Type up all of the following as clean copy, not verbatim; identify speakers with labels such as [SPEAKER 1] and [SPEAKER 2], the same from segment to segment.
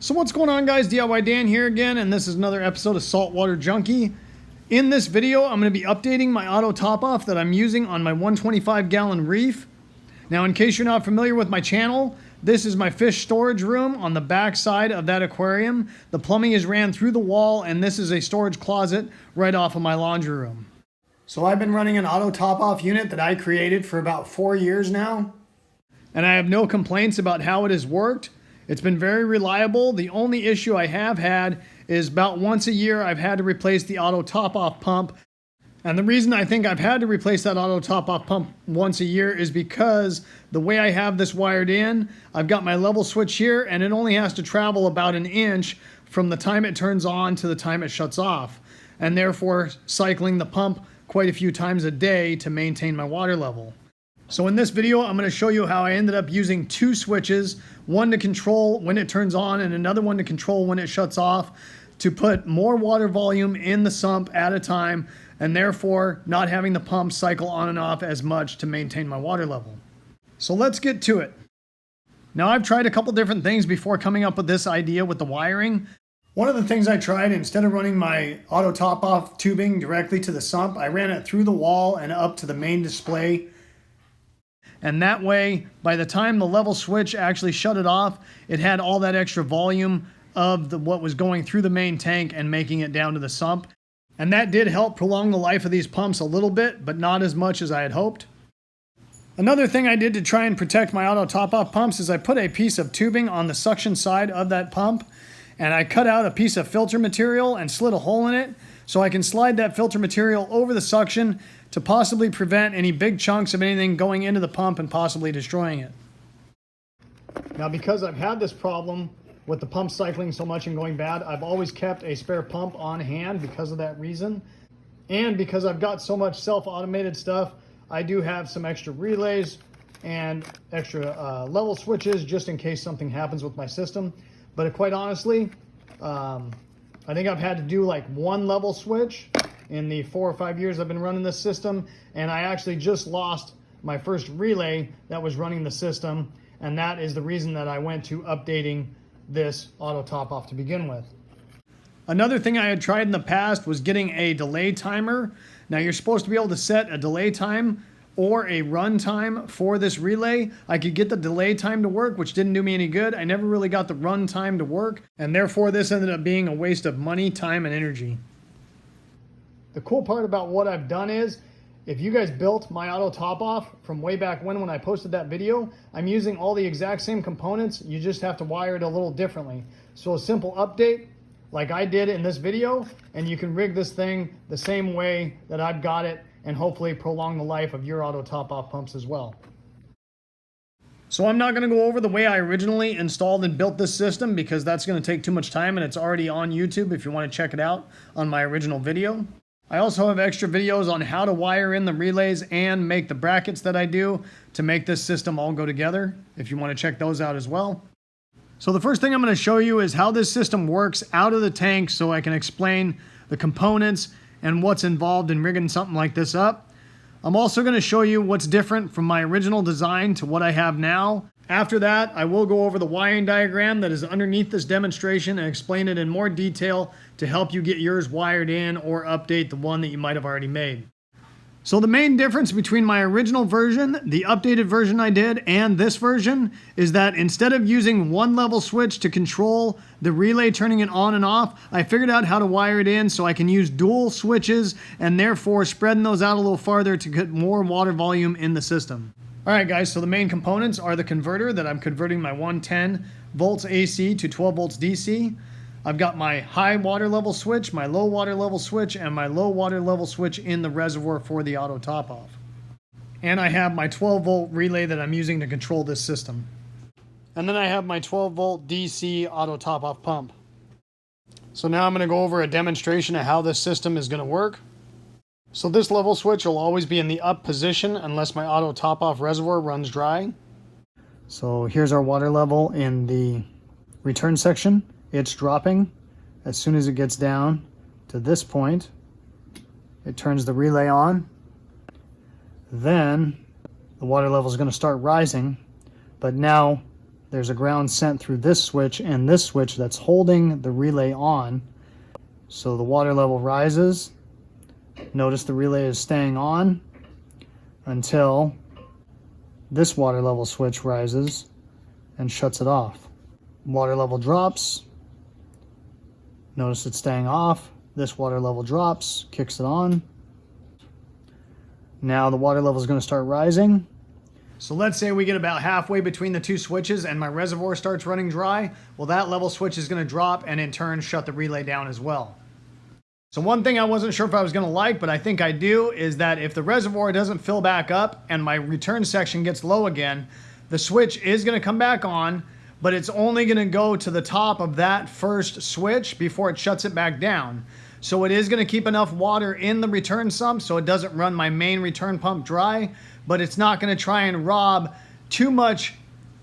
[SPEAKER 1] So what's going on, guys? DIY Dan here again, and this is another episode of Saltwater Junkie. In this video, I'm going to be updating my auto top-off that I'm using on my 125-gallon REEF. Now, in case you're not familiar with my channel, this is my fish storage room on the back side of that aquarium. The plumbing is ran through the wall, and this is a storage closet right off of my laundry room. So I've been running an auto top-off unit that I created for about 4 years now, and I have no complaints about how it has worked. It's been very reliable. The only issue I have had is about once a year I've had to replace the auto top-off pump. And the reason I think I've had to replace that auto top-off pump once a year is because the way I have this wired in, I've got my level switch here, and it only has to travel about an inch from the time it turns on to the time it shuts off, and therefore cycling the pump quite a few times a day to maintain my water level. So in this video, I'm going to show you how I ended up using two switches, one to control when it turns on and another one to control when it shuts off, to put more water volume in the sump at a time, and therefore not having the pump cycle on and off as much to maintain my water level. So let's get to it. Now, I've tried a couple different things before coming up with this idea with the wiring. One of the things I tried, instead of running my auto top-off tubing directly to the sump, I ran it through the wall and up to the main display. And that way, by the time the level switch actually shut it off, it had all that extra volume of what was going through the main tank and making it down to the sump. And that did help prolong the life of these pumps a little bit, but not as much as I had hoped. Another thing I did to try and protect my auto top-off pumps is I put a piece of tubing on the suction side of that pump, and I cut out a piece of filter material and slid a hole in it so I can slide that filter material over the suction to possibly prevent any big chunks of anything going into the pump and possibly destroying it. Now, because I've had this problem with the pump cycling so much and going bad, I've always kept a spare pump on hand because of that reason. And because I've got so much self-automated stuff, I do have some extra relays and extra level switches just in case something happens with my system. But quite honestly, I think I've had to do like one level switch in the 4 or 5 years I've been running this system, and I actually just lost my first relay that was running the system, and that is the reason that I went to updating this auto top-off to begin with. Another thing I had tried in the past was getting a delay timer. Now, you're supposed to be able to set a delay time or a run time for this relay. I could get the delay time to work, which didn't do me any good. I never really got the run time to work, and therefore this ended up being a waste of money, time, and energy. The cool part about what I've done is, if you guys built my auto top-off from way back when I posted that video, I'm using all the exact same components. You just have to wire it a little differently. So a simple update, like I did in this video, and you can rig this thing the same way that I've got it, and hopefully prolong the life of your auto top-off pumps as well. So I'm not going to go over the way I originally installed and built this system because that's going to take too much time, and it's already on YouTube if you want to check it out on my original video. I also have extra videos on how to wire in the relays and make the brackets that I do to make this system all go together, if you want to check those out as well. So the first thing I'm going to show you is how this system works out of the tank so I can explain the components and what's involved in rigging something like this up. I'm also going to show you what's different from my original design to what I have now. After that, I will go over the wiring diagram that is underneath this demonstration and explain it in more detail to help you get yours wired in or update the one that you might have already made. So the main difference between my original version, the updated version I did, and this version is that instead of using one level switch to control the relay turning it on and off, I figured out how to wire it in so I can use dual switches and therefore spreading those out a little farther to get more water volume in the system. Alright guys, so the main components are the converter that I'm converting my 110 volts AC to 12 volts DC. I've got my high water level switch, my low water level switch, and my low water level switch in the reservoir for the auto top-off. And I have my 12 volt relay that I'm using to control this system. And then I have my 12 volt DC auto top-off pump. So now I'm going to go over a demonstration of how this system is going to work. So this level switch will always be in the up position unless my auto top-off reservoir runs dry. So here's our water level in the return section. It's dropping. As soon as it gets down to this point, it turns the relay on. Then the water level is going to start rising, but now there's a ground sent through this switch and this switch that's holding the relay on. So the water level rises. Notice the relay is staying on until this water level switch rises and shuts it off. Water level drops. Notice it's staying off. This water level drops, kicks it on. Now the water level is going to start rising. So let's say we get about halfway between the two switches and my reservoir starts running dry. Well, that level switch is going to drop and in turn shut the relay down as well. So one thing I wasn't sure if I was going to like, but I think I do, is that if the reservoir doesn't fill back up and my return section gets low again, the switch is going to come back on, but it's only going to go to the top of that first switch before it shuts it back down. So it is going to keep enough water in the return sump so it doesn't run my main return pump dry, but it's not going to try and rob too much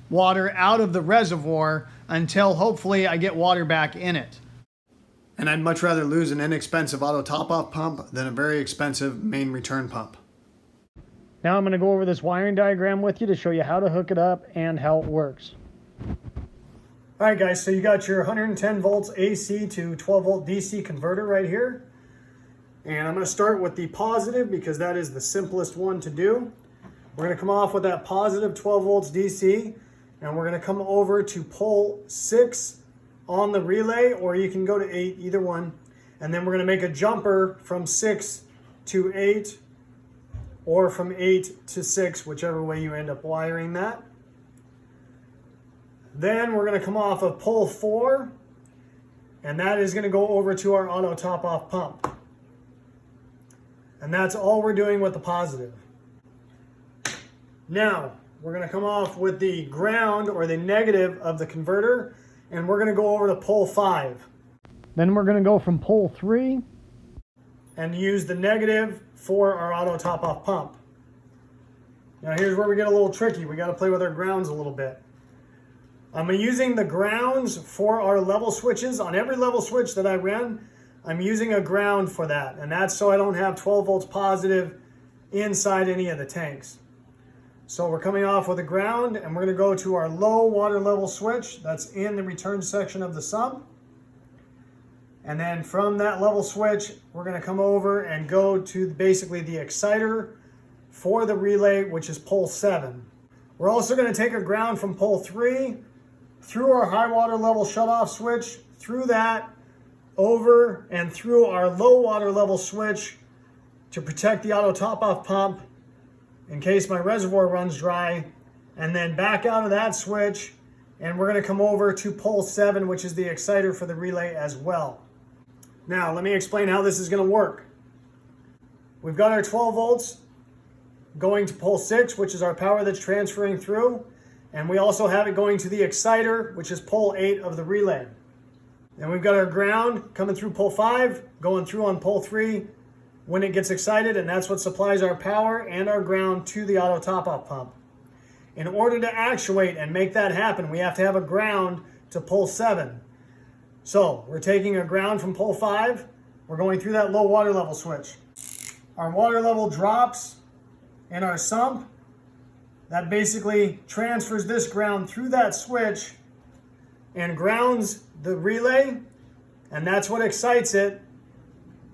[SPEAKER 1] water out of the reservoir until hopefully I get water back in it. And I'd much rather lose an inexpensive auto top-off pump than a very expensive main return pump. Now I'm going to go over this wiring diagram with you to show you how to hook it up and how it works. Alright guys, so you got your 110 volts AC to 12 volt DC converter right here. And I'm going to start with the positive because that is the simplest one to do. We're going to come off with that positive 12 volts DC and we're going to come over to pole 6 on the relay, or you can go to 8, either one. And then we're going to make a jumper from 6 to 8 or from 8 to 6, whichever way you end up wiring that. Then we're going to come off of pole 4 and that is going to go over to our auto top-off pump. And that's all we're doing with the positive. Now, we're going to come off with the ground or the negative of the converter and we're going to go over to pole 5. Then we're going to go from pole 3 and use the negative for our auto top-off pump. Now here's where we get a little tricky. We got to play with our grounds a little bit. I'm using the grounds for our level switches. On every level switch that I ran, I'm using a ground for that. And that's so I don't have 12 volts positive inside any of the tanks. So we're coming off with a ground and we're going to go to our low water level switch that's in the return section of the sump. And then from that level switch, we're going to come over and go to basically the exciter for the relay, which is pole 7. We're also going to take a ground from pole 3 through our high water level shutoff switch, through that, over and through our low water level switch to protect the auto top-off pump in case my reservoir runs dry, and then back out of that switch, and we're going to come over to pole 7, which is the exciter for the relay as well. Now, let me explain how this is going to work. We've got our 12 volts going to pole 6, which is our power that's transferring through, and we also have it going to the exciter, which is pole 8 of the relay. Then we've got our ground coming through pole 5, going through on pole 3, when it gets excited, and that's what supplies our power and our ground to the auto top-off pump. In order to actuate and make that happen, we have to have a ground to pole 7. So we're taking a ground from pole 5, we're going through that low water level switch. Our water level drops in our sump. That basically transfers this ground through that switch and grounds the relay, and that's what excites it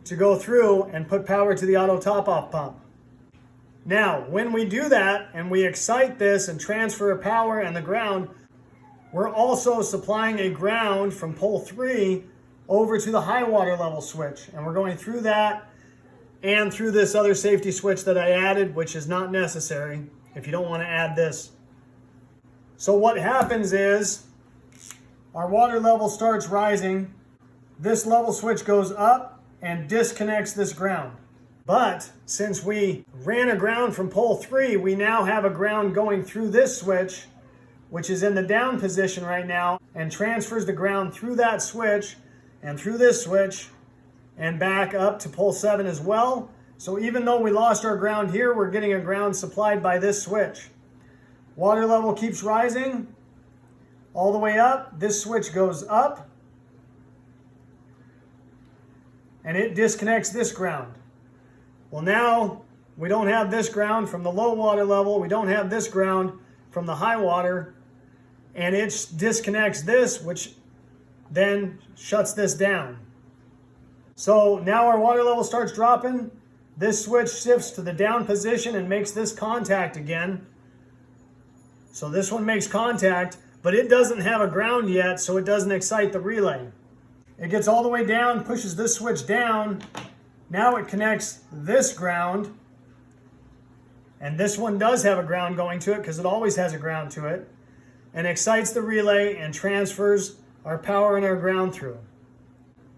[SPEAKER 1] to go through and put power to the auto top-off pump. Now, when we do that and we excite this and transfer power and the ground, we're also supplying a ground from pole 3 over to the high water level switch. And we're going through that and through this other safety switch that I added, which is not necessary if you don't want to add this. So what happens is our water level starts rising. This level switch goes up and disconnects this ground. But since we ran a ground from pole 3, we now have a ground going through this switch, which is in the down position right now, and transfers the ground through that switch and through this switch and back up to pole 7 as well. So even though we lost our ground here, we're getting a ground supplied by this switch. Water level keeps rising all the way up. This switch goes up and it disconnects this ground. Well, now we don't have this ground from the low water level. We don't have this ground from the high water. and it disconnects this, which then shuts this down. So now our water level starts dropping. This switch shifts to the down position and makes this contact again. So this one makes contact, but it doesn't have a ground yet, so it doesn't excite the relay. It gets all the way down, pushes this switch down. Now it connects this ground, and this one does have a ground going to it because it always has a ground to it, and excites the relay and transfers our power and our ground through.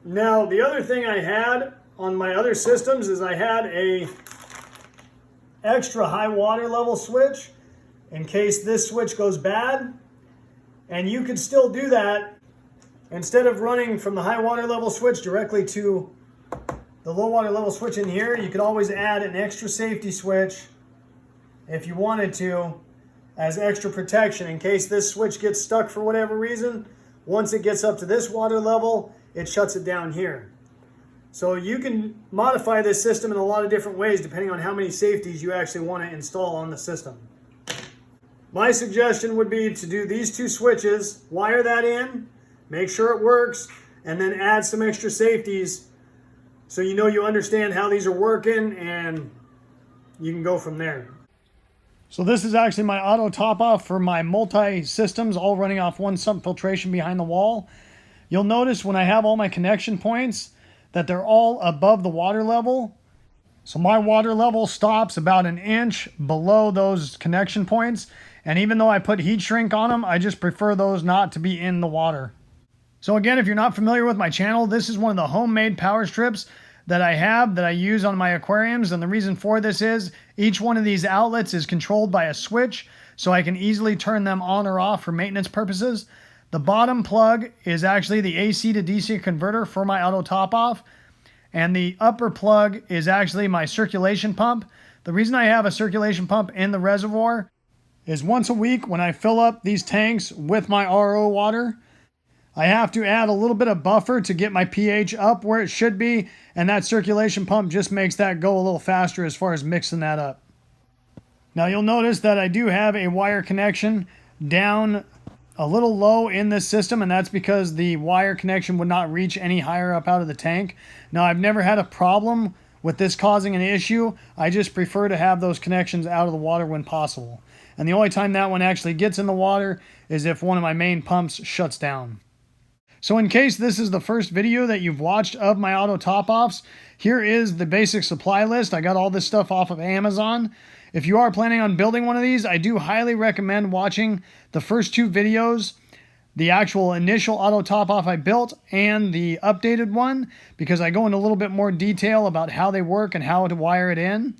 [SPEAKER 1] Now, the other thing I had on my other systems is I had a extra high water level switch in case this switch goes bad. And you could still do that. Instead of running from the high water level switch directly to the low water level switch in here, you could always add an extra safety switch if you wanted to as extra protection in case this switch gets stuck for whatever reason. Once it gets up to this water level, it shuts it down here. So you can modify this system in a lot of different ways depending on how many safeties you actually want to install on the system. My suggestion would be to do these two switches, wire that in, make sure it works, and then add some extra safeties so you know you understand how these are working, and you can go from there. So this is actually my auto top off for my multi-systems, all running off one sump filtration behind the wall. You'll notice when I have all my connection points that they're all above the water level. So my water level stops about an inch below those connection points. And even though I put heat shrink on them, I just prefer those not to be in the water. So again, if you're not familiar with my channel, this is one of the homemade power strips that I use on my aquariums. And the reason for this is each one of these outlets is controlled by a switch, so I can easily turn them on or off for maintenance purposes. The bottom plug is actually the AC to DC converter for my auto top off. And the upper plug is actually my circulation pump. The reason I have a circulation pump in the reservoir is once a week when I fill up these tanks with my RO water, I have to add a little bit of buffer to get my pH up where it should be, and that circulation pump just makes that go a little faster as far as mixing that up. Now you'll notice that I do have a wire connection down a little low in this system, and that's because the wire connection would not reach any higher up out of the tank. Now I've never had a problem with this causing an issue. I just prefer to have those connections out of the water when possible. And the only time that one actually gets in the water is if one of my main pumps shuts down. So in case this is the first video that you've watched of my auto top-offs, here is the basic supply list. I got all this stuff off of Amazon. If you are planning on building one of these, I do highly recommend watching the first two videos, the actual initial auto top-off I built and the updated one, because I go into a little bit more detail about how they work and how to wire it in.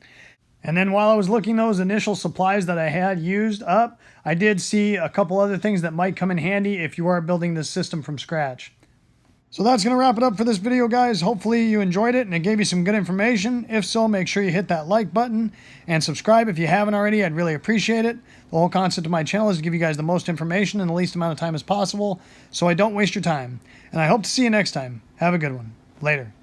[SPEAKER 1] And then while I was looking those initial supplies that I had used up, I did see a couple other things that might come in handy if you are building this system from scratch. So that's going to wrap it up for this video, guys. Hopefully you enjoyed it and it gave you some good information. If so, make sure you hit that like button and subscribe if you haven't already. I'd really appreciate it. The whole concept of my channel is to give you guys the most information in the least amount of time as possible, so I don't waste your time. And I hope to see you next time. Have a good one. Later.